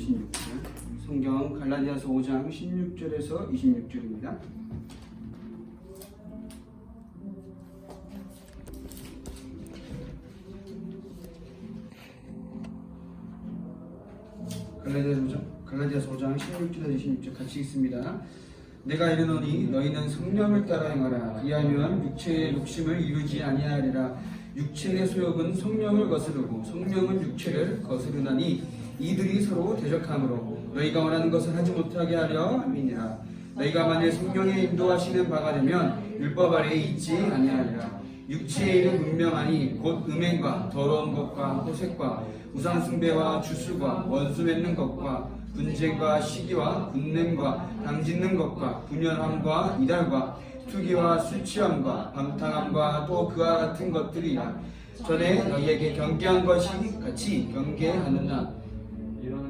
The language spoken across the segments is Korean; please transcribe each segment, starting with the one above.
26절. 성경 갈라디아서 5장 16절에서 26절입니다. 갈라디아서 5장 16절에서 26절 같이 읽습니다. 내가 이르노니 너희는 성령을 따라 행하라. 그리하면 육체의 욕심을 이루지 아니하리라. 육체의 소욕은 성령을 거스르고 성령은 육체를 거스르나니 이들이 서로 대적하므로 너희가 원하는 것을 하지 못하게 하려 함이니라. 너희가 만일 성령의 인도하시는 바가 되면 율법 아래에 있지 아니하리라. 육체의 일은 분명하니 곧 음행과 더러운 것과 호색과 우상 숭배와 주술과 원수 맺는 것과 분쟁과 시기와 분냄과 당짓는 것과 분열함과 이달과 투기와 술 취함과 방탕함과 또 그와 같은 것들이라. 전에 너희에게 경계한 것이 같이 경계하느냐.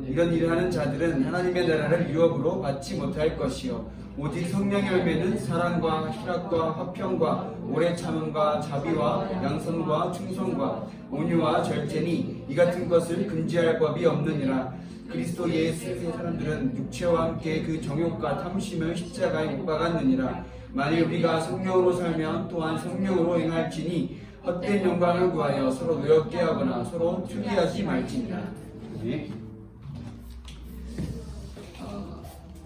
이런 일을 하는 자들은 하나님의 나라를 유업으로 받지 못할 것이요 오직 성령의 열매는 사랑과 희락과 화평과 오래 참음과 자비와 양선과 충성과 온유와 절제니 이 같은 것을 금지할 법이 없느니라. 그리스도 예수의 사람들은 육체와 함께 그 정욕과 탐심을 십자가에 못 박았느니라. 만일 우리가 성령으로 살면 또한 성령으로 행할지니 헛된 영광을 구하여 서로 노엽게 하거나 서로 투기하지 말지니라. 네.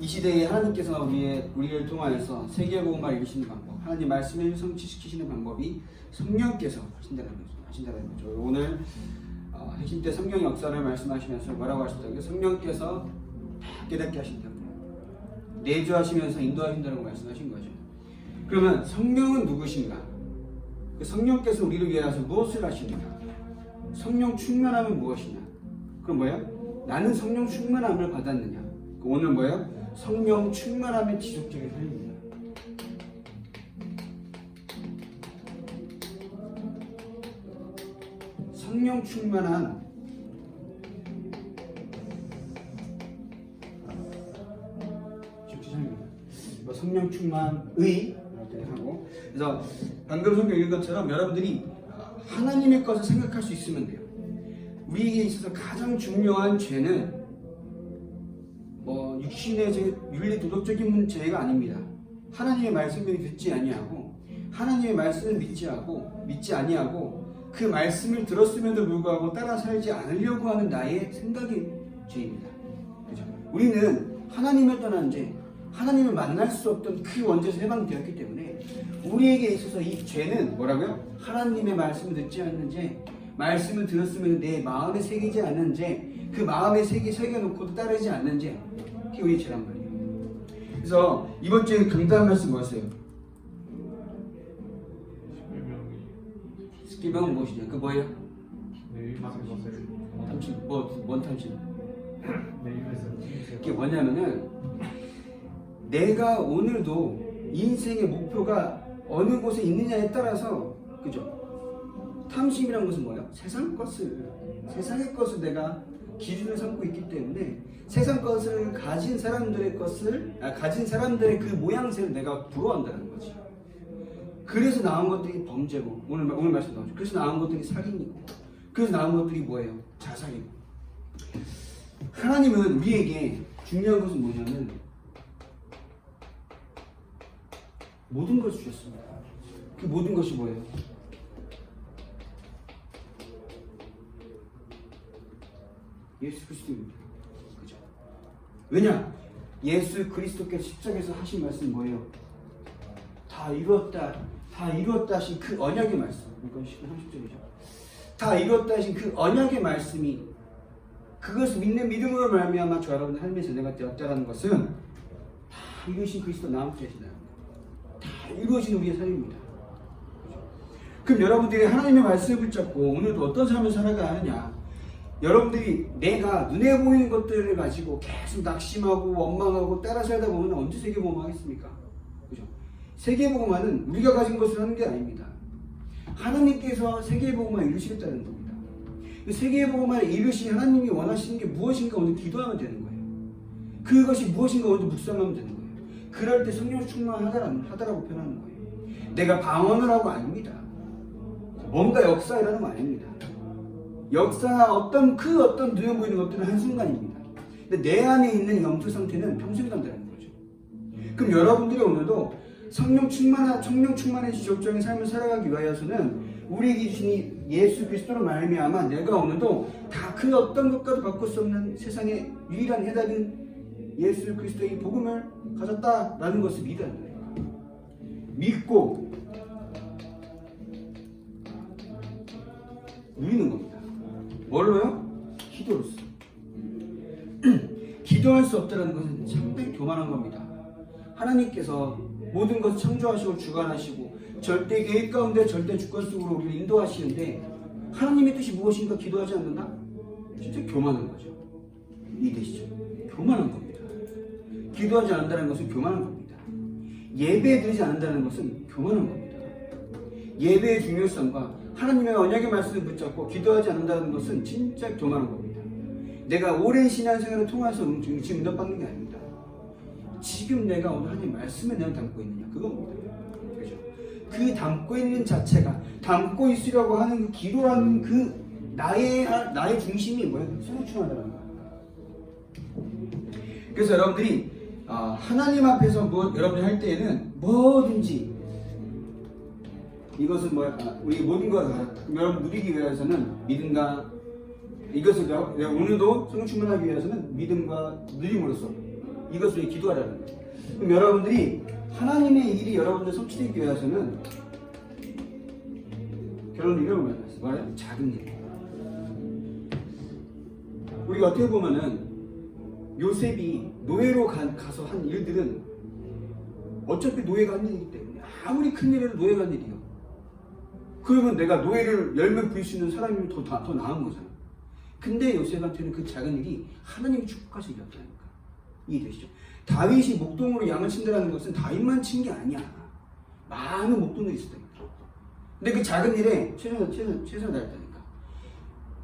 이 시대에 하나님께서 우리를 통하여서 세계복음을 이루시는 방법, 하나님 말씀을 성취시키시는 방법이 성령께서 하신다는 거죠. 오늘 핵심 때 성령 역사를 말씀하시면서 뭐라고 하셨다고요? 성령께서 다 깨닫게 하신다고, 내주하시면서 인도하신다고 말씀하신 거죠. 그러면 성령은 누구신가? 그 성령께서 우리를 위해서 무엇을 하시는가? 성령 충만함은 무엇이냐? 그럼 뭐예요? 나는 성령 충만함을 받았느냐? 오늘 뭐예요? 성령 충만함의 지속적인 삶입니다. 성령 충만한 삶입니다. 성령 충만의 하고, 그래서 방금 성경 읽은 것처럼 여러분들이 하나님의 것을 생각할 수 있으면 돼요. 우리에게 있어서 가장 중요한 죄는 육신의 죄, 윤리 도덕적인 죄가 아닙니다. 하나님의 말씀을 듣지 아니하고 하나님의 말씀을 믿지 아니하고 그 말씀을 들었음에도 불구하고 따라 살지 않으려고 하는 나의 생각의 죄입니다. 그죠? 우리는 하나님을 떠난 죄, 하나님을 만날 수 없던 그 원죄에서 해방되었기 때문에 우리에게 있어서 이 죄는 뭐라고요? 하나님의 말씀을 듣지 않는 죄, 말씀을 들었으면 내 마음에 새기지 않는 죄, 그 마음에 새겨놓고도 따르지 않는 죄, 그게 우리의 죄란 말이에요. 그래서 이번 주에 강단한 말씀 뭐였어요? 십계명은 무엇이냐? 그 뭐예요? 탐심, 뭔 탐심? 그게 뭐냐면은 내가 오늘도 인생의 목표가 어느 곳에 있느냐에 따라서, 그죠? 탐심이란 것은 뭐예요? 세상의 것을 내가 기준을 삼고 있기 때문에 세상 것을 가진 사람들의 그 모양새를 내가 부러워한다는 거지. 그래서 나온 것들이 범죄고, 오늘 말씀 나오죠. 그래서 나온 것들이 살인이고, 그래서 나온 것들이 뭐예요? 자살이고. 하나님은 우리에게 중요한 것은 뭐냐면 모든 것을 주셨습니다. 그 모든 것이 뭐예요? 예수 그리스도입니다. 그죠? 왜냐? 예수 그리스도께서 십자가에서 하신 말씀이 뭐예요? 다 이루었다 하신 그 언약의 말씀. 이건 30절이죠. 다 이루었다 하신 그 언약의 말씀이, 그것을 믿는 믿음으로 말미암아 저 여러분의 삶의 전해가 되었다라는 것은 다 이루신 그리스도 나무 자신이다. 다 이루어진 우리의 삶입니다. 그죠? 그럼 여러분들이 하나님의 말씀을 붙잡고 오늘도 어떤 삶을 살아가야 하느냐? 여러분들이 내가 눈에 보이는 것들을 가지고 계속 낙심하고 원망하고 따라 살다 보면 언제 세계복음 하겠습니까? 그죠? 세계복음화는 우리가 가진 것을 하는 게 아닙니다. 하나님께서 세계복음화 이루시겠다는 겁니다. 세계복음화를 이루신 하나님이 원하시는 게 무엇인가 오늘 기도하면 되는 거예요. 그것이 무엇인가 오늘 묵상하면 되는 거예요. 그럴 때 성령 충만하다라고 표현하는 거예요. 내가 방언을 하고 아닙니다. 뭔가 역사이라는 거 아닙니다. 역사 어떤 눈에 보이는 것들은 한순간입니다. 근데 내 안에 있는 영적 상태는 평생 간다는 거죠. 그럼 여러분들이 오늘도 성령 충만의 지속적인 삶을 살아가기 위하여서는 우리에게 주신 예수 그리스도로 말미암아 내가 오늘도 다 그 어떤 것과도 바꿀 수 없는 세상의 유일한 해답인 예수 그리스도의 복음을 가졌다라는 것을 믿어야 합니다. 믿고 누리는 겁니다. 뭘로요? 기도로서. 기도할 수 없다는 것은 상당히 교만한 겁니다. 하나님께서 모든 것을 창조하시고 주관하시고 절대 계획 가운데 절대 주권 속으로 우리를 인도하시는데 하나님의 뜻이 무엇인가 기도하지 않는다? 진짜 교만한 거죠. 이해되시죠? 교만한 겁니다. 기도하지 않는다는 것은 교만한 겁니다. 예배에 드리지 않는다는 것은 교만한 겁니다. 예배의 중요성과 하나님의 언약의 말씀을 붙잡고 기도하지 않는다는 것은 진짜 교만한 겁니다. 내가 오랜 신앙생활을 통해서 지금 응답받는 게 아닙니다. 지금 내가 오늘 하나님 말씀에 내가 담고 있느냐 그겁니다. 그렇죠? 그 담고 있는 자체가 담고 있으려고 하는 그 기도하는 그 나의 중심이 뭐예요? 성충하다는 거예요. 그래서 여러분들이 하나님 앞에서 여러분이 할 때에는 뭐든지 이것은 우리 모든 걸 여러분 누리기 위해서는 믿음과 이것을 내가 오늘도 성충만하기 위해서는 믿음과 누림으로써 이것을 기도하라는 거예요. 그럼 여러분들이 하나님의 일이 여러분들 성취되기 위해서는 결론을 이러고 말해요. 작은 일. 우리가 어떻게 보면은 요셉이 노예로 가서 한 일들은 어차피 노예가 한 일이기 때문에 아무리 큰 일이라도 노예가 한 일이요. 그러면 내가 노예를 열매 부릴 수 있는 사람이면 더 나은 거잖아. 근데 요셉한테는 그 작은 일이 하나님이 축복하신 일이었다니까. 이해되시죠? 다윗이 목동으로 양을 친다는 것은 다윗만 친 게 아니야. 많은 목동들이 있었다니까. 근데 그 작은 일에 최선을 다했다니까.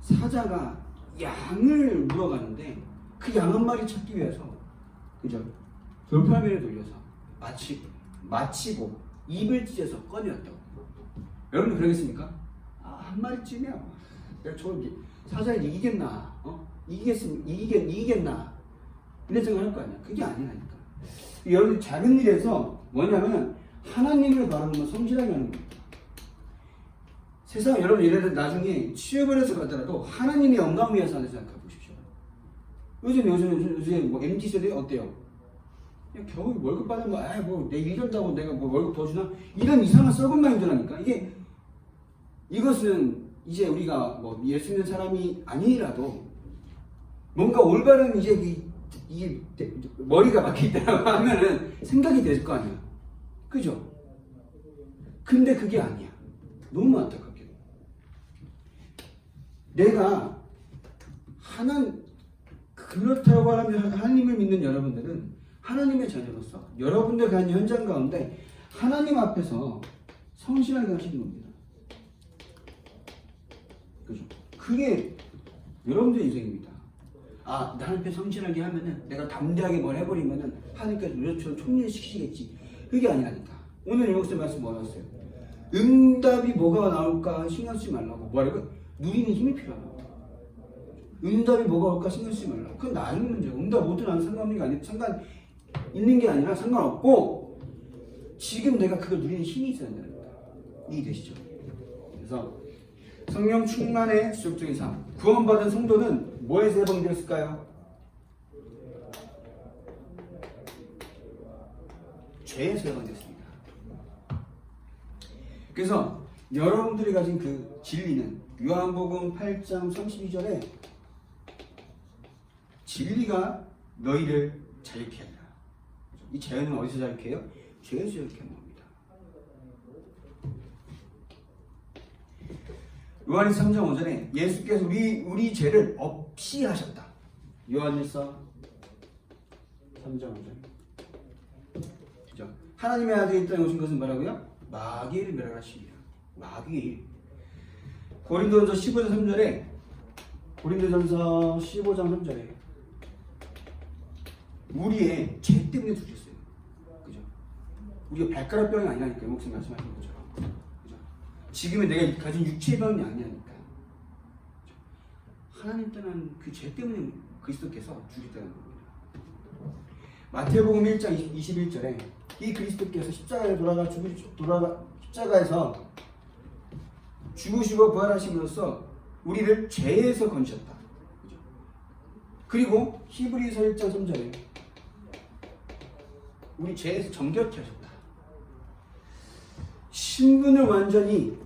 사자가 양을 물어가는데 그 양 한 마리 찾기 위해서 그죠? 돌팔매를 돌려서 마치고 입을 찢어서 꺼내왔다고. 여러분 그러겠습니까? 한 마리쯤이야. 내가 저 사자를 이기겠나? 이기겠나? 이런 생각을 할 거 아니야. 그게 아니라니까. 여러분 작은 일에서 뭐냐면 하나님을 바라보면 성실하게 하는 거예요. 세상 여러분 예를 들어 나중에 취업을 해서 가더라도 하나님의 영광을 위해서 하는 생각해 보십시오. 요즘 뭐 MZ 세대 어때요? 그냥 겨우 월급 받은 거, 내 일 한다고 내가 뭐 월급 더 주나? 이런 이상한 썩은 마인드라니까. 이것은 이제 우리가 뭐 예수 믿는 사람이 아니라도 뭔가 올바른 이제 이게 머리가 막혀있다고 하면은 생각이 될 거 아니야. 그죠? 근데 그게 아니야. 너무 안타깝게. 내가 그렇다고 하면 하나님을 믿는 여러분들은 하나님의 자녀로서 여러분들 간 현장 가운데 하나님 앞에서 성실하게 하시는 겁니다. 그죠? 그게 여러분들의 인생입니다. 하나님 앞에 성실하게 하면은 내가 담대하게 뭘 해버리면은 하나님께서 우리처럼 총리시키시겠지. 그게 아니라니까. 오늘 영국의 말씀 뭐였어요? 응답이 뭐가 나올까 신경 쓰지 말라고. 뭐라고? 누리는 힘이 필요하다고. 응답이 뭐가 올까 신경 쓰지 말라고. 그건 나의 문제고. 응답 오든 안 상관 있는 게 아니라 상관없고 지금 내가 그걸 누리는 힘이 있어야 된다니까. 이해되시죠? 그래서 성령 충만의 지속적인 삶. 구원받은 성도는 뭐에서 해방되었을까요? 죄에서 해방되었습니다. 그래서 여러분들이 가진 그 진리는 요한복음 8장 32절에 진리가 너희를 자유케 하리라. 이 자유는 어디서 자유케 해요? 죄에서 자유케 하는 겁니다. 요한일서 3장 5절에 예수께서 우리 죄를 없이 하셨다. 요한일서 3장 5절. 그죠? 하나님의 아들이 이 땅에 오신 것은 뭐라고요? 마귀를 멸하시리라. 마귀. 고린도전서 15장 3절에 고린도전서 15장 3절에 우리의 죄 때문에 죽였어요. 그죠? 우리가 발가락병이 아니라니까요. 목사님 말씀하신 것처럼. 그죠? 지금의 내가 가진 육체의 병이 아니라니까. 하나님 떠난 그 죄 때문에 그리스도께서 죽였다는 겁니다. 마태복음 1장 21절에 이 그리스도께서 십자가에 십자가에서 죽으시고 부활하심으로써 우리를 죄에서 건지셨다. 그리고 히브리서 1장 3절에 우리 죄에서 정결케 하셨다. 신분을 완전히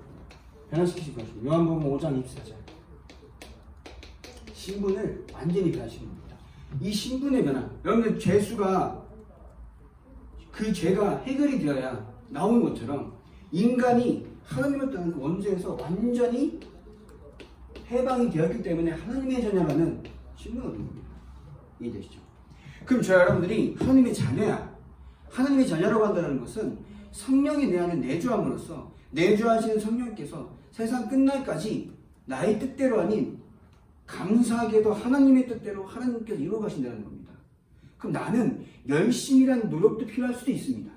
변화시키신 것입니다. 요한복음 5장 24절. 신분을 완전히 변화시킨 겁니다. 이 신분의 변화, 여러분들 죄수가 그 죄가 해결이 되어야 나오는 것처럼 인간이 하나님을 떠난 그 원죄에서 완전히 해방이 되었기 때문에 하나님의 자녀라는 신분을 얻는 겁니다. 이해되시죠? 그럼 저 여러분들이 하나님의 자녀야. 하나님의 자녀라고 한다는 것은 성령이 내 안에 내주함으로써 내주하시는 성령께서 세상 끝날까지 나의 뜻대로 아닌 감사하게도 하나님의 뜻대로 하나님께서 이루어 가신다는 겁니다. 그럼 나는 열심이라는 노력도 필요할 수도 있습니다.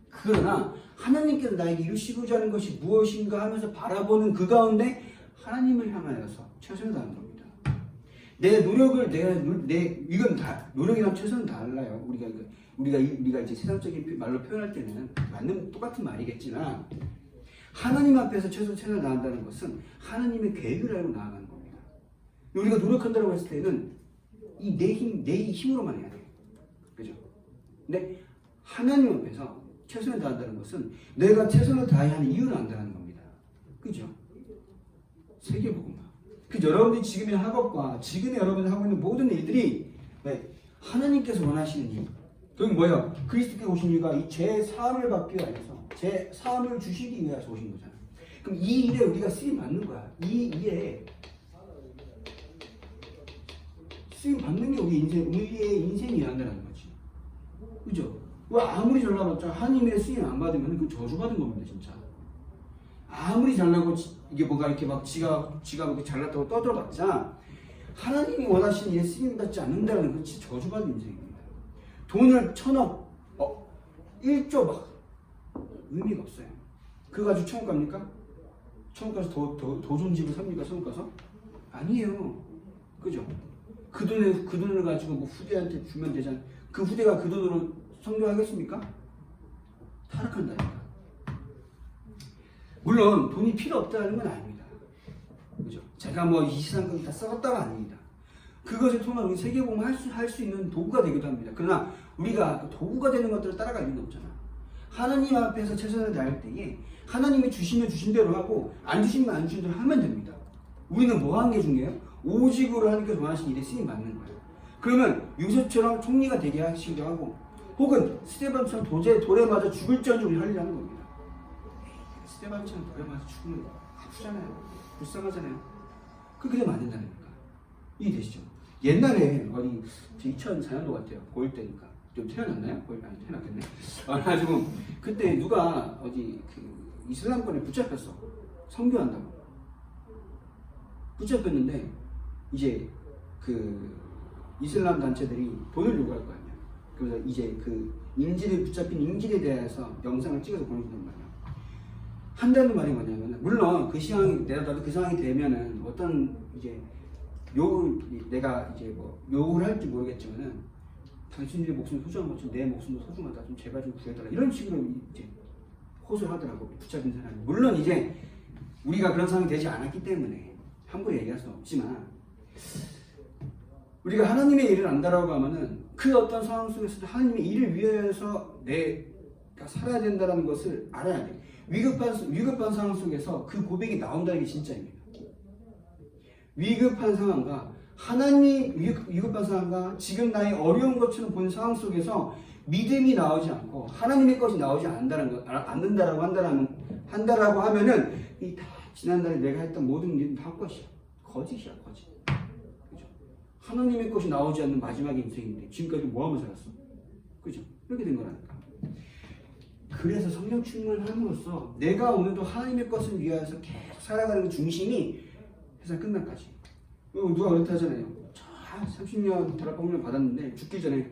그러나 하나님께서 나에게 이루시고자 하는 것이 무엇인가 하면서 바라보는 그 가운데 하나님을 향하여서 최선을 다하는 겁니다. 내 노력을 이건 다 노력이랑 최선은 달라요. 우리가 이제 세상적인 말로 표현할 때는 맞는 똑같은 말이겠지만 하나님 앞에서 최선을 다한다는 것은 하나님의 계획을 알고 나아가는 겁니다. 우리가 노력한다고 했을 때는 내 힘으로만 해야 돼요. 그죠? 근데 하나님 앞에서 최선을 다한다는 것은 내가 최선을 다해야 하는 이유를 안다는 겁니다. 그죠? 세계복음화. 그 여러분들이 지금의 학업과 지금의 여러분이 하고 있는 모든 일들이 하나님께서 원하시는 일. 그게 뭐예요? 그리스도께 오신 이유가 이 죄 사함을 받기 위해서 죄 사함을 주시기 위해서 오신 거잖아요. 그럼 이 일에 우리가 쓰임 받는 거야. 이 일에 쓰임 받는 게 우리의 인생이란다는 거지. 그죠? 왜 아무리 잘나봤자 하나님의 쓰임 안 받으면 그 저주받은 겁니다, 진짜. 아무리 잘나고 이게 뭐가 이렇게 막 지가 그렇게 잘났다고 떠들어봤자 하나님이 원하시는 일에 쓰임 받지 않는다는 건 진짜 저주받은 인생입니다. 돈을 1,000억, 1조 막 의미가 없어요. 그거 가지고 천국 갑니까? 천국 가서 더 좋은 집을 삽니까? 천국 가서? 아니에요. 그죠? 그 돈을 가지고 뭐 후대한테 주면 되잖아요. 그 후대가 그 돈으로 성교하겠습니까? 타락한다니까. 물론 돈이 필요 없다는 건 아닙니다. 그죠? 제가 뭐 이 세상까지 다 써갔다가 아닙니다. 그것을 통해 우리 세계복음을 할 수 있는 도구가 되기도 합니다. 그러나 우리가 그 도구가 되는 것들을 따라갈 이유는 없잖아. 하나님 앞에서 최선을 다할 때에 하나님이 주시면 주신 대로 하고 안 주시면 안 주신 대로 하면 됩니다. 우리는 뭐 하는 게 중요해요? 오직으로 하나님께서 원하시는 일에 쓰임 받는 거예요. 그러면 유서처럼 총리가 되게 하시기도 하고 혹은 스테반처럼 돌에 맞아 죽을 지언정 우리 할 일 하는 겁니다. 스테반처럼 돌에 맞아 죽으면 아프잖아요. 불쌍하잖아요. 그렇게 되면 안 된다는 겁니다. 이해되시죠? 옛날에 어디 2004년도 같아요. 고1 때니까 좀 태어났나요? 고1 아니 태어났겠네. 그래가지고 그때 누가 어디 그 이슬람권에 붙잡혔어. 선교한다고 붙잡혔는데 이제 그 이슬람 단체들이 돈을 요구할 거 아니야. 그래서 이제 그 붙잡힌 인질에 대해서 영상을 찍어서 보내주는 거예요. 한다는 말이 뭐냐면 물론 그 상황이 나도 그 상황이 되면은 어떤 이제 내가 이제 뭐 욕을 할지 모르겠지만은 당신들의 목숨이 소중한 것처럼 내 목숨도 소중하다. 좀 제발 좀 구해달라. 이런 식으로 이제 호소를 하더라고. 붙잡힌 사람이. 물론 이제 우리가 그런 상황이 되지 않았기 때문에 함부로 얘기할 수는 없지만 우리가 하나님의 일을 안다라고 하면은 그 어떤 상황 속에서도 하나님의 일을 위해서 내가 살아야 된다는 것을 알아야 돼. 위급한 상황 속에서 그 고백이 나온다는 게 진짜입니다. 위급한 상황과 위급한 상황과 지금 나의 어려운 것처럼 보이는 상황 속에서 믿음이 나오지 않고 하나님의 것이 나오지 않는다라고 한다라고 하면은 이 다 지난달에 내가 했던 모든 일은 다 헛것이야. 거짓이야, 거짓. 그죠? 하나님의 것이 나오지 않는 마지막의 인생인데 지금까지 뭐하며 살았어? 그죠? 이렇게 된 거라니까. 그래서 성령 충만을 함으로써 내가 오늘도 하나님의 것을 위하여서 계속 살아가는 그 중심이 세상 끝날까지. 누가 그렇다 하잖아요. 30년 다락방문을 받았는데 죽기 전에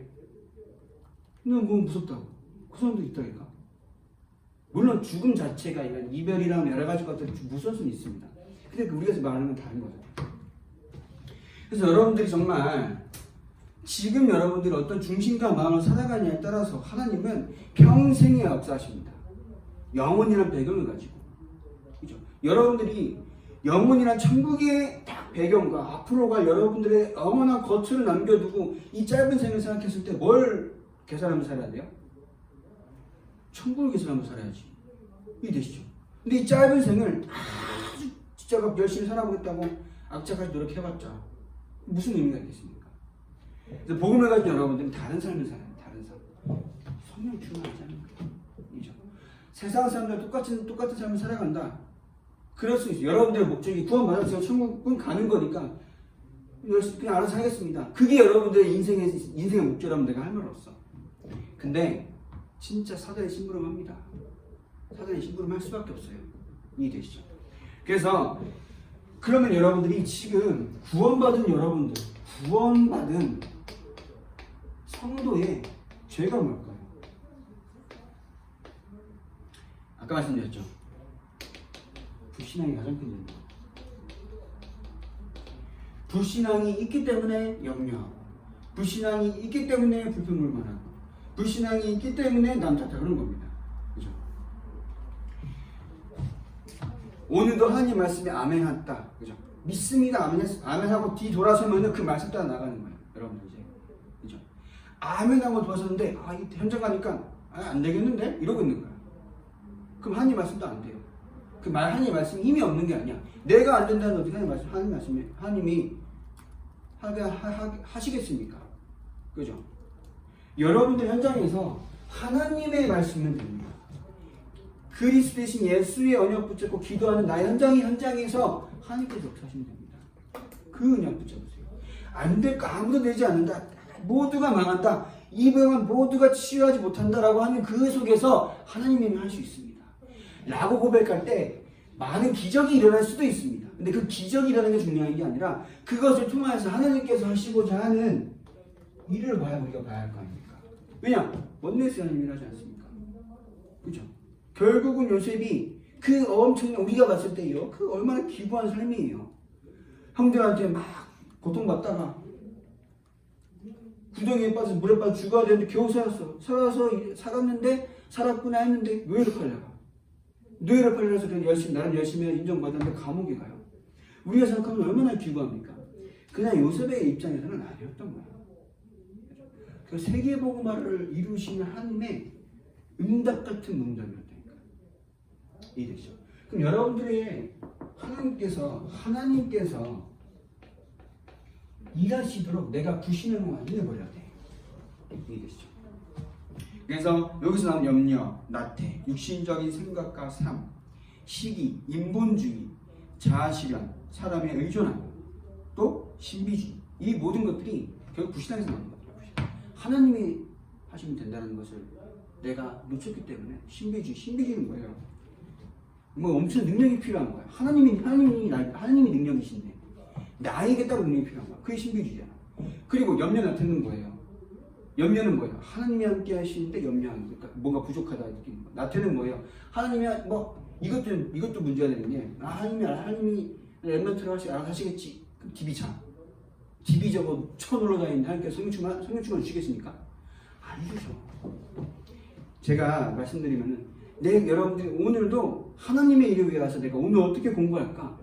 넌 뭐 무섭다고. 그 사람도 있다니까. 물론 죽음 자체가 이별이랑 여러 가지 것들이 무서울 수는 있습니다. 근데 우리가 말하는 건 다른 거죠. 그래서 여러분들이 정말 지금 여러분들이 어떤 중심과 마음을 살아가냐에 따라서 하나님은 평생에 역사하십니다. 영혼이란 배경을 가지고. 그죠? 여러분들이 영혼이란 천국의 딱 배경과 앞으로 갈 여러분들의 영원한 거처를 남겨두고 이 짧은 생을 생각했을 때 뭘 계산하면서 살아야 돼요? 천국을 계산하면서 살아야지. 이해되시죠? 근데 이 짧은 생을 아주 진짜 막 열심히 살아보겠다고 악착같이 노력해봤자 무슨 의미가 있겠습니까? 그래서 복음을 가진 여러분들은 다른 삶을 살아요. 다른 삶. 성령 충만하지 않는 거예요. 이죠? 세상 사람들 똑같은 삶을 살아간다. 그럴 수 있어요. 여러분들의 목적이 구원받아서 천국은 가는 거니까 그냥 알아서 하겠습니다. 그게 여러분들의 인생의 목적이라면 내가 할 말 없어. 근데 진짜 사단의 심부름합니다. 사단의 심부름할 수밖에 없어요. 이해되시죠? 그래서 그러면 여러분들이 지금 구원받은 여러분들, 구원받은 성도의 죄가 뭘까요? 아까 말씀드렸죠. 불신앙이 가장 큰 죄입니다. 불신앙이 있기 때문에 염려하고, 불신앙이 있기 때문에 불평불만하고, 불신앙이 있기 때문에 남 탓하고 그런 겁니다. 그죠? 오늘도 하나님 말씀에 아멘했다. 그죠? 믿습니다. 아멘하고 뒤돌아서면 그 말씀 따라 나가는 거예요. 여러분들 이제. 그죠? 아멘하고 돌아섰는데, 이 현장 가니까, 안 되겠는데? 이러고 있는 거야. 그럼 하나님 말씀도 안 돼요. 그 하나님 말씀이 힘이 없는 게 아니야. 내가 안 된다는 어떻게 하나님이 하시겠습니까? 그죠? 여러분들 현장에서 하나님의 말씀은 됩니다. 그리스도 대신 예수의 언약 붙잡고 기도하는 나의 현장에서 하나님께서 역사하시면 됩니다. 그 언약 붙잡으세요. 안 될까? 아무도 되지 않는다. 모두가 망한다. 이 병은 모두가 치유하지 못한다라고 하는 그 속에서 하나님이 할 수 있습니다. 라고 고백할 때 많은 기적이 일어날 수도 있습니다. 근데 그 기적이 일어나는 게 중요한 게 아니라 그것을 통해서 하나님께서 하시고자 하는 일을 우리가 봐야 할 거 아닙니까? 왜냐? 원내스 하나님이 하지 않습니까? 그죠? 결국은 요셉이 그 엄청난 우리가 봤을 때요. 그 얼마나 기부한 삶이에요. 형들한테 막 고통받다가 구덩이에 빠져 물에 빠져 죽어야 되는데 겨우 살았는데 살았구나 했는데 노예로 팔려가. 노예로 팔려서 나름 열심히 인정받았는데 감옥에 가요. 우리가 생각하면 얼마나 기부합니까? 그냥 요셉의 입장에서는 아니었던 거예요. 그 세계복음화를 이루시는 하나님의 응답 같은 문답이었다니까. 이해되죠? 그럼 여러분들의 하나님께서 일하시도록 내가 불신앙을 완전히 버려야 돼. 이해되시죠? 그래서 여기서 나온 염려, 나태, 육신적인 생각과 삶, 시기, 인본주의, 자아실현, 사람의 의존함, 또 신비주의, 이 모든 것들이 결국 불신앙에서 나오는 거예요. 하나님이 하시면 된다는 것을 내가 놓쳤기 때문에 신비주의는 뭐예요? 뭐 엄청 능력이 필요한 거야. 하나님이 능력이신데 나에게 따로 능력이 필요한 거야. 그게 신비주의잖아. 그리고 염려, 나태는 뭐예요? 염려는 뭐예요? 하나님이 함께 하시는데 염려하는 거예요. 그러니까 뭔가 부족하다 느끼는 거. 나태는 뭐예요? 하나님이 이것도 문제가 되는 게 하나님이 랩런트를 하시겠지. 그럼 DB 저거 쳐놀러 다니는데 하나님께서 성령충만 주시겠습니까? 아니죠. 제가 말씀드리면은 여러분들이 오늘도 하나님의 일을 위해 와서 내가 오늘 어떻게 공부할까?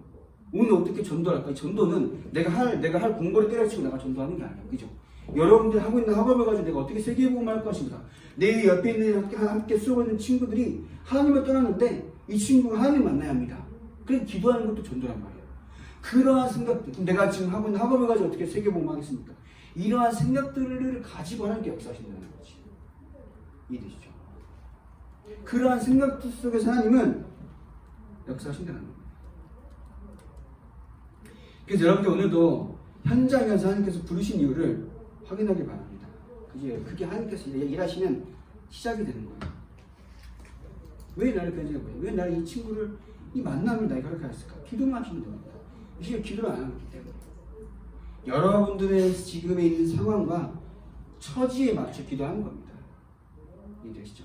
오늘 어떻게 전도할까? 전도는 내가 할 공부를 때려치고 내가 전도하는 게 아니에요. 그죠? 여러분들이 하고 있는 학업을 가지고 내가 어떻게 세계복음을 할 것인가. 내 옆에 있는 함께 수업하는 친구들이 하나님을 떠났는데 이 친구가 하나님 만나야 합니다. 그래서 기도하는 것도 전도란 말이에요. 그러한 생각들, 내가 지금 하고 있는 학업을 가지고 어떻게 세계복음을 하겠습니까? 이러한 생각들을 가지고 하나님께 역사하신다는 거지. 이해되시죠? 그러한 생각들 속에서 하나님은 역사하신다는 겁니다. 그래서 여러분들 오늘도 현장에서 하나님께서 부르신 이유를 확인하길 바랍니다. 그게 하나님께서 일하시는 시작이 되는 거예요. 왜 나를 변제해 보여요? 왜 나를 이 친구를 이 만남을 나에게 허락하셨을까? 기도만 하시면 됩니다. 이게 기도를 안 하기 때문에 여러분들의 지금에 있는 상황과 처지에 맞춰 기도하는 겁니다. 이해되시죠?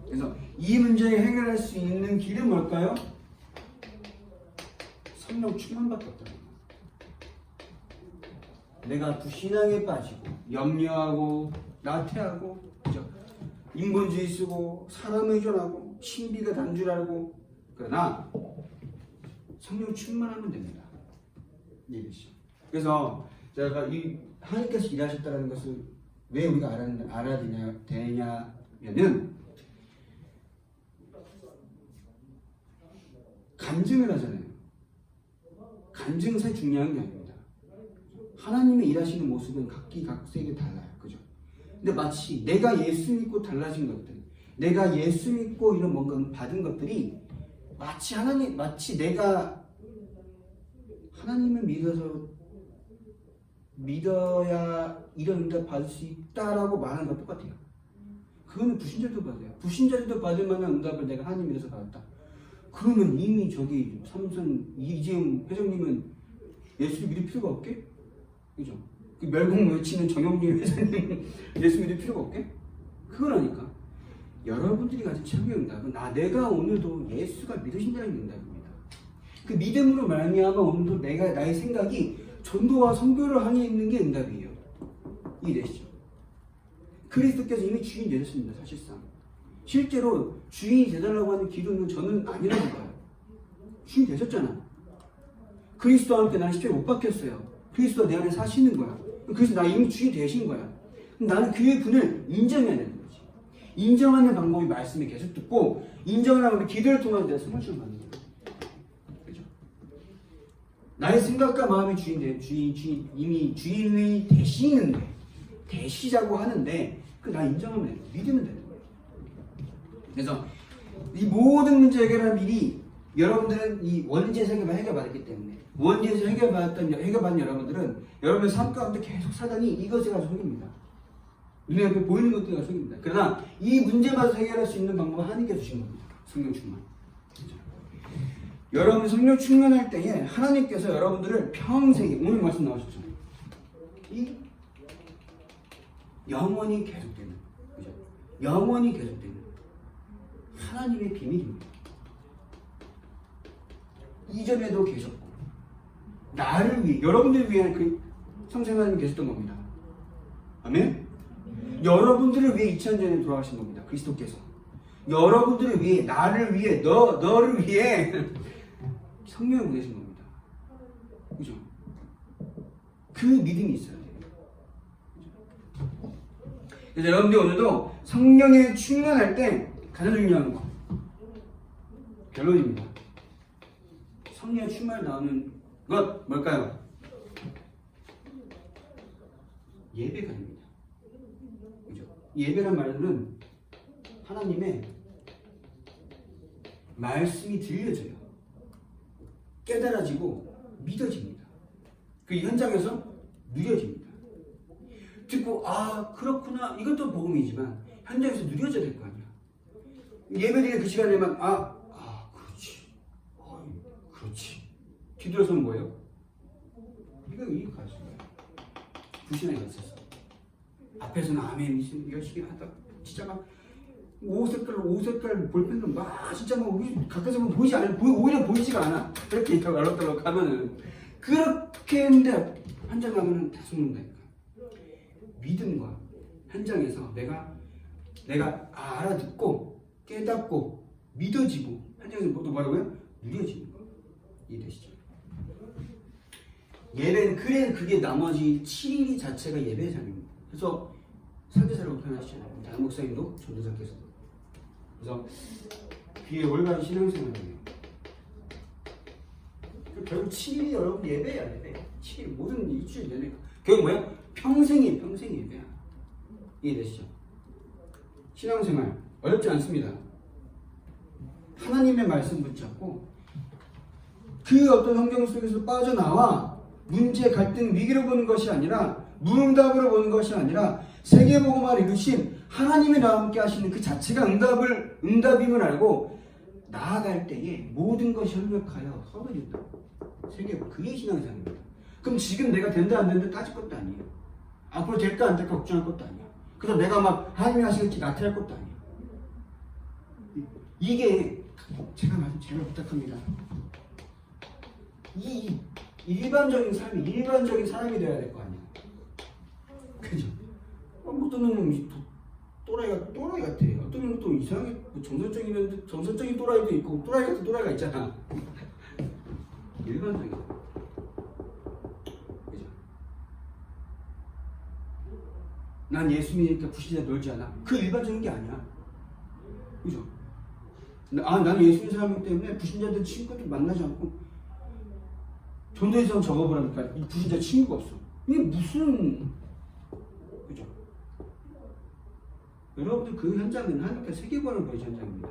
그래서 이 문제를 해결할 수 있는 길은 뭘까요? 성령 충만밖에 없다는 거예요. 내가 불신앙에 빠지고 염려하고 나태하고 그죠? 인본주의 쓰고 사람 의존하고 신비가 단 줄 알고 그러나 성령 충만하면 됩니다. 이해되시죠? 그래서 제가 이 하나님께서 일하셨다는 것을 왜 우리가 알아야 되냐면은 간증을 하잖아요. 간증은 사실 중요한 게 아닙니다. 하나님의 일하시는 모습은 각기각색이 달라요. 그죠? 근데 마치 내가 예수 믿고 달라진 것들, 내가 예수 믿고 이런 뭔가 받은 것들이 마치 내가 하나님을 믿어야 이런 응답 받을 수 있다라고 말하는 것 똑같아요. 그거는 불신자도 받아요. 불신자도 받을 만한 응답을 내가 하나님 믿어서 받았다. 그러면 이미 저기 삼선 이재용 회장님은 예수를 믿을 필요가 없게? 그죠? 그 멸공 외치는 정영진 회장님 예수 믿을 필요가 없게? 그거라니까. 여러분들이 가진 최고의 응답은 내가 오늘도 예수가 믿으신다는 응답입니다. 그 믿음으로 말미암아 오늘도 나의 생각이 전도와 선교를 향해 있는 게 응답이에요. 이해되시죠? 그리스도께서 이미 주인 되셨습니다. 사실상 실제로 주인이 되달라고 하는 기도는 저는 아니라고 봐요. 주인 되셨잖아. 그리스도와 함께 나는 십자가에 못 박혔어요. 그리스도가 내 안에 사시는 거야. 그래서 나 이미 주인 되신 거야. 나는 그의 분을 인정해야 되는 거지. 인정하는 방법이 말씀을 계속 듣고 인정을 하면 기도를 통해서 내가 성령을 받는 거야. 그죠? 나의 생각과 마음이 이미 주인이 되시자고 하는데 나 인정하면 돼. 믿으면 되는 거예요. 그래서 이 모든 문제 해결한 미리 여러분들은 이 원죄에서 해결받았기 때문에 원죄에서 해결받은 여러분들은 여러분의 삶 가운데 계속 사단이 이것을 가지고 속입니다. 눈에 앞에 보이는 것들을 가지고 속입니다. 그러나 이 문제만 해결할 수 있는 방법은 하나님께서 주신 겁니다. 성령 충만. 그렇죠? 여러분 성령 충만할 때에 하나님께서 여러분들을 평생 오늘 말씀 나오셨죠? 이 영원히 계속되는, 그죠? 영원히 계속되는 하나님의 비밀입니다. 이전에도 계셨고 나를 위해 여러분들을 위해 그 성생하나님이 계셨던 겁니다. 아멘? 여러분들을 위해 2000년에 돌아가신 겁니다. 그리스도께서 여러분들을 위해 나를 위해 너를 위해 성령을 보내신 겁니다. 그죠? 그 믿음이 있어야 돼요. 그래서 여러분들 오늘도 성령에 충만할 때 가장 중요한 거 결론입니다. 성령의 충만이 나오는 것 뭘까요? 예배가 아닙니다. 그죠? 예배란 말은 하나님의 말씀이 들려져요. 깨달아지고 믿어집니다. 그 현장에서 누려집니다. 듣고 그렇구나 이것도 복음이지만 현장에서 누려져야 될 거 아니야. 예배드리는 그 시간에만 그렇지 뒤돌아서는 뭐예요? 이거 가지고 불신앙이 있었어. 앞에서는 아멘 열심히 하다 진짜 막 오색깔 볼펜도 막 진짜 막 우리 가까이서 보면 오히려 보이지가 않아. 이렇게 알록달록 하면은 그렇게 했는데 현장 가면은 다 속는다니까. 믿음과 현장에서 내가 알아듣고 깨닫고 믿어지고 현장에서 뭐라고요? 누려지는 거. 이해되시죠? 예배는 그게 나머지 7일 자체가 예배의 삶입니다. 그래서 상대사라고 표현하시잖아요. 다른 목사님도 전도사께서도. 그래서 귀에 올바른 신앙생활이에요. 결국 7일이 여러분 예배야. 예배. 7일 모든 일주일 내내 결국 뭐야? 평생 예배야. 이해되시죠? 신앙생활 어렵지 않습니다. 하나님의 말씀 붙잡고 그 어떤 환경 속에서 빠져나와 문제, 갈등, 위기를 보는 것이 아니라 무응답으로 보는 것이 아니라 세계복음화를 이루신 하나님이 나와 함께 하시는 그 자체가 응답임을 알고 나아갈 때에 모든 것이 협력하여 서로 이룬다. 세계복음 그게 신앙생활입니다. 그럼 지금 내가 된다 안 된다 따질 것도 아니에요. 앞으로 될까 안 될까 걱정할 것도 아니야. 그래서 내가 막 하나님이 하시겠지 나태할 것도 아니야. 이게 제가 부탁합니다. 이 일반적인 사람이 되어야 될 거 아니야. 그죠? 어떤 놈은 또라이 같아. 어떤 놈은 또 이상하게 뭐 정선적인 또라이도 있고 또라이 같은 또라이가 있잖아. 일반적인. 그죠? 난 예수 믿으니까 불신자 놀지 않아. 그 일반적인 게 아니야. 그죠? 나는 예수 믿는 사람이기 때문에 불신자들 친구들 만나지 않고 전도에서 적어보라니까 이 불신자 친구가 없어. 이게 무슨, 그죠? 여러분들 그 현장은 하나님께 세계관을 보여준 현장입니다.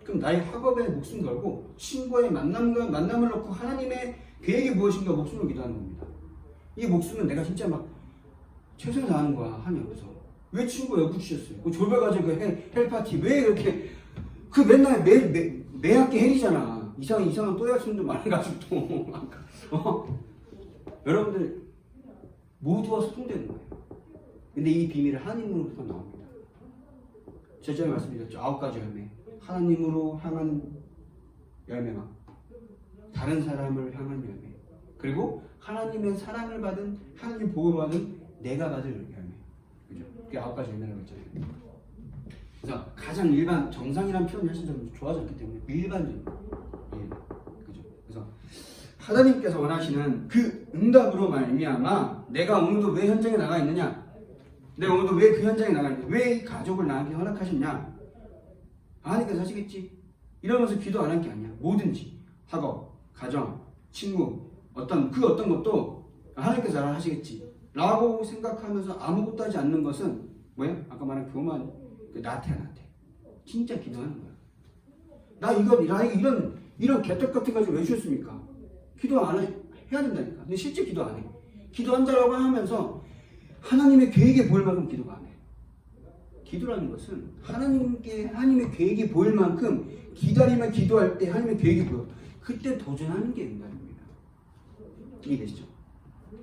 그럼 나의 학업에 목숨 걸고 친구의 만남을 놓고 하나님의 계획이 무엇인가 목숨을 기도하는 겁니다. 이 목숨은 내가 진짜 막 최선을 다하는 거야. 하나님 앞에서. 왜 친구가 옆에 주셨어요? 그 졸업가지고 그 헬파티 왜 그렇게 그 맨날 매 학기 헬이잖아. 이상한 또래 친구들 많아가지고 또 여러분들 모두와 소통되는 거예요. 근데 이 비밀은 하나님으로부터 나옵니다. 제가 말씀드렸죠. 9가지 열매. 하나님으로 향한 열매와 다른 사람을 향한 열매. 그리고 하나님의 사랑을 받은 하나님 복을 받은 내가 받을 열매. 그죠? 그게 9가지 열매라고 했잖아요. 그래서 가장 일반 정상이라는 표현을 사실 좀 좋아하지 않기 때문에 일반적인. 예. 그죠? 그래서 하나님께서 원하시는 그 응답으로 말미암아 내가 오늘도 왜 현장에 나가 있느냐? 내가 오늘도 왜 그 현장에 나가 있느냐? 왜 이 가족을 나에게 허락하셨냐? 하나님께서 하시겠지. 이러면서 기도 안 할 게 아니야. 뭐든지 학업, 가정, 친구 어떤 것도 하나님께서 하시겠지 라고 생각하면서 아무것도 하지 않는 것은 뭐야? 아까 말한 교만 나태야. 진짜 기도하는 거야. 나 이런 개떡 같은 거 왜 주셨습니까? 기도 안 해야 된다니까. 근데 실제 기도 안 해. 기도한다라고 하면서 하나님의 계획에 보일 만큼 기도가 안 해. 기도라는 것은 하나님의 계획이 보일 만큼 기다리며 기도할 때 하나님의 계획이 보여. 그때 도전하는 게 인간입니다. 이해되시죠?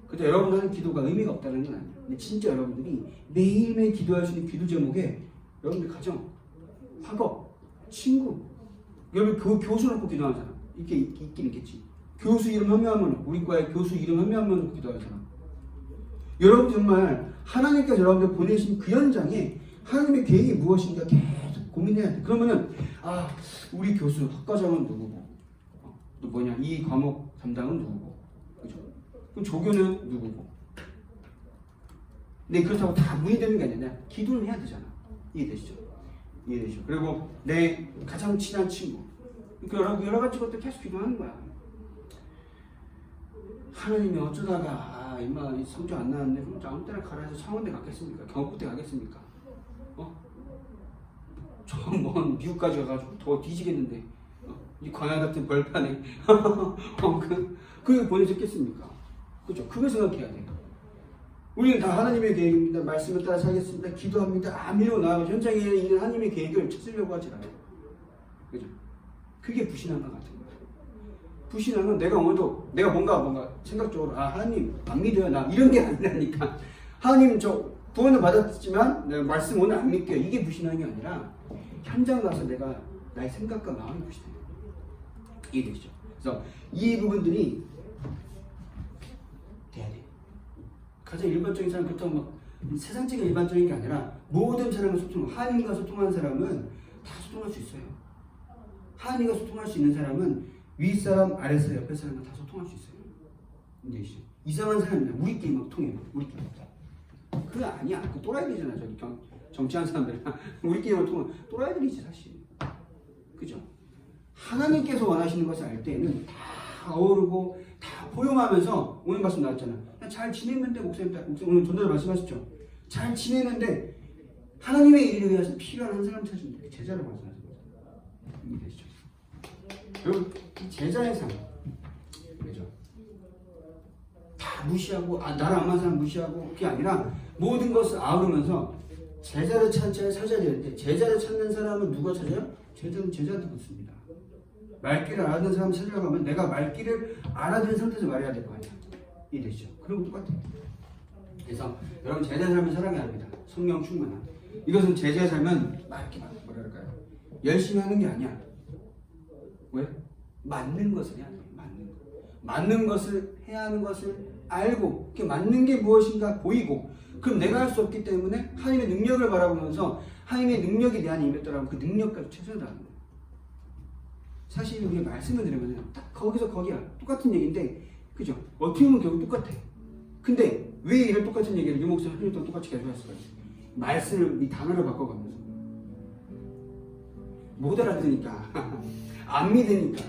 근데 여러분 하는 기도가 의미가 없다는 건 아니에요. 근데 진짜 여러분들이 매일매일 기도할 수 있는 기도 제목에 여러분들 가정, 학업, 친구, 여러분 교수 놓고 기도하잖아. 이게 있긴 있겠지. 교수 이름 한 명 하면 우리 과의 교수 이름 한 명 하면 기도하잖아. 여러분 정말 하나님께서 여러분들 보내신 그 현장에 하나님의 계획이 무엇인가 계속 고민해야 돼. 그러면은 우리 교수 학과장은 누구고, 또 뭐냐 이 과목 담당은 누구고, 그죠? 그럼 조교는 누구고. 근데 그렇다고 다 문의되는 게 아니냐? 기도를 해야 되잖아. 이해되시죠? 그리고 내 가장 친한 친구, 그러니까 여러 가지 것들 계속 기도하는 거야. 하나님이 어쩌다가 임마 성적 안 나왔네. 그럼 아무 때나 가라 해서 창원대 가겠습니까? 경북대 가겠습니까? 저먼 미국까지 가가지고 더 뒤지겠는데 이 광야 같은 벌판에 그게 보내줬겠습니까? 그죠? 그거 생각해야 돼요. 우리는 다 하나님의 계획입니다. 말씀을 따라 살겠습니다. 기도합니다. 아미로 나아가서 현장에 있는 하나님의 계획을 찾으려고 하지 않아요. 그죠? 그게 불신한 것 같은 거예요. 불신한 건 내가 오늘도 내가 뭔가 생각적으로 하나님 안 믿어요 나 이런 게 아니라니까. 하나님 저 구원을 받았지만 내가 말씀 오늘 안 믿게요. 이게 불신한 게 아니라 현장 가서 내가 나의 생각과 마음이 불신해요. 이해되시죠? 그래서 이 부분들이 돼야 돼. 가장 일반적인 사람 그렇다고 막 세상적인 일반적인 게 아니라 모든 사람과 하나님과 소통하는 사람은 다 소통할 수 있어요. 하나님과 소통할 수 있는 사람은 윗사람, 아랫사람, 옆에 사람과 다 소통할 수 있어요. 이해되시죠? 이상한 사람이야. 우리끼리 막 통해요. 우리끼리. 그거 아니야. 그 또라이들이잖아. 저기 정치하는 사람들. 우리끼리 통하는 또라이들이지 사실. 그죠? 하나님께서 원하시는 것을 알 때는 다 어우르고 다 포용하면서 오늘 말씀 나왔잖아. 잘 지냈는데 목사님 오늘 전도를 말씀하셨죠. 잘 지냈는데 하나님의 일을 위해서 필요한 한 사람 찾으면 돼. 제자를 말씀하시는 거죠. 이해되시죠? 여러분 이 제자의 삶 그죠? 다 무시하고 나랑 안 맞는 사람 무시하고 그게 아니라 모든 것을 아우르면서 제자를 찾아야 되는데 제자를 찾는 사람은 누가 찾아요? 제자는 제자한테 묻습니다. 말귀를 알아듣는 사람 찾으려고 하면 내가 말귀를 알아듣는 상태에서 말해야 될 거 아니야. 이해되시죠? 그런 거 똑같아요. 그래서 여러분 제자의 삶은 사랑해야 합니다. 성령 충만한. 이것은 제자의 삶은 이렇게 뭐랄까요? 열심히 하는 게 아니야. 왜? 맞는 것을 해야 돼. 맞는 것을 해야 하는 것을 알고 그 맞는 게 무엇인가 보이고 그럼 내가 할 수 없기 때문에 하나님의 능력을 바라보면서 하나님의 능력이 내 안에 임했더라면 그 능력까지 최선을 다하는 거예요. 사실 우리 말씀을 들으면 딱 거기서 거기야. 똑같은 얘기인데, 그죠? 어떻게 보면 결국 똑같아. 근데 왜 이런 똑같은 얘기를 유 목사님 하루 동안 똑같이 계속 했을까요? 말씀을, 이 단어를 바꿔가면서. 못 알아듣으니까. 안 믿으니까.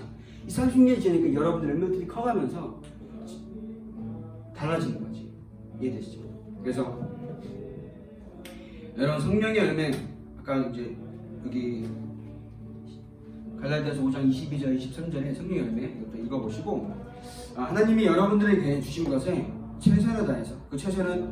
이 30년이 지나니까 여러분들 멤버들이 커가면서 달라지는 거지. 이해되시죠? 그래서 여러분 성령의 열매, 아까 이제 여기 갈라디아서 5장 22절 23절에 성령의 열매 이것도 읽어보시고, 하나님이 여러분들에게 주신 것에 최선을 다해서, 그 최선은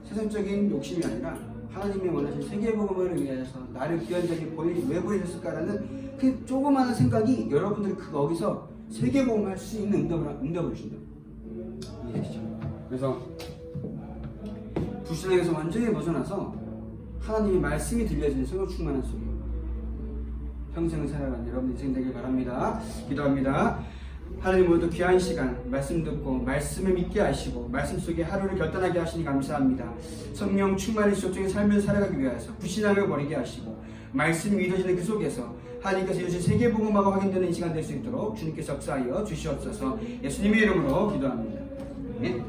세상적인 욕심이 아니라 하나님이 원하신 세계복음을 위해서 나를 귀한 자에게 왜 보내셨을까라는 그 조그마한 생각이 여러분들이 거기서 세계복음을 할 수 있는 응답을 주신다. 이해되시죠? 그래서 불신앙에서 완전히 벗어나서 하나님의 말씀이 들려지는 성령 충만한 속에 평생을 살아가는 여러분 인생 되길 바랍니다. 기도합니다. 하나님 오늘도 귀한 시간 말씀 듣고 말씀을 믿게 하시고 말씀 속에 하루를 결단하게 하시니 감사합니다. 성령 충만의 지속적인 삶을 살아가기 위해서 불신앙을 버리게 하시고 말씀이 믿어지는 그 속에서 하나님께서 주신 세계복음하고 확인되는 이 시간 될 수 있도록 주님께서 역사하여 주시옵소서. 예수님의 이름으로 기도합니다. 네.